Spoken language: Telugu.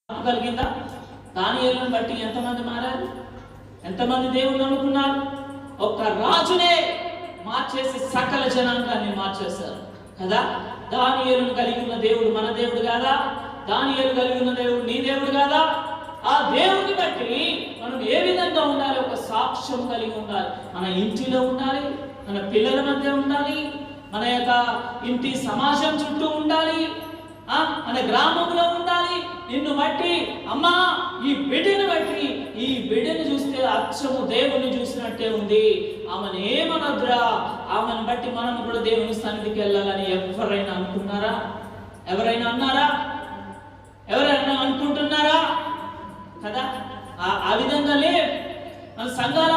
కలిగిందా? దానియేలును బట్టి ఎంతమంది మారారు? ఎంతమంది దేవుడు అనుకున్నారు? ఒక్క రాజునే మార్చేసి సకల జనాంగాన్ని మార్చేశారు కదా. దానియేలును కలిగి ఉన్న దేవుడు మన దేవుడు కాదా? దానియేలు కలిగి ఉన్న దేవుడు నీ దేవుడు కాదా? ఆ దేవుని బట్టి మనం ఏ విధంగా ఉండాలి? ఒక సాక్ష్యం కలిగి ఉండాలి. మన ఇంటిలో ఉండాలి, మన పిల్లల మధ్య ఉండాలి, మన యొక్క ఇంటి సమాజం చుట్టూ ఉండాలి, మన గ్రామంలో ఉండాలి. నిన్ను బట్టి అమ్మా ఈ బిడ్డను బట్టి, ఈ బిడ్డను చూస్తే అచ్చము దేవుని చూసినట్టే ఉంది, ఆమెను ఏమనొద్దురా, ఆమెను బట్టి మనం కూడా దేవుని సన్నిధికి వెళ్ళాలని ఎవరైనా అనుకున్నారా? ఎవరైనా అన్నారా? ఎవరైనా అనుకుంటున్నారా? కదా. ఆ విధంగా మన సంఘాల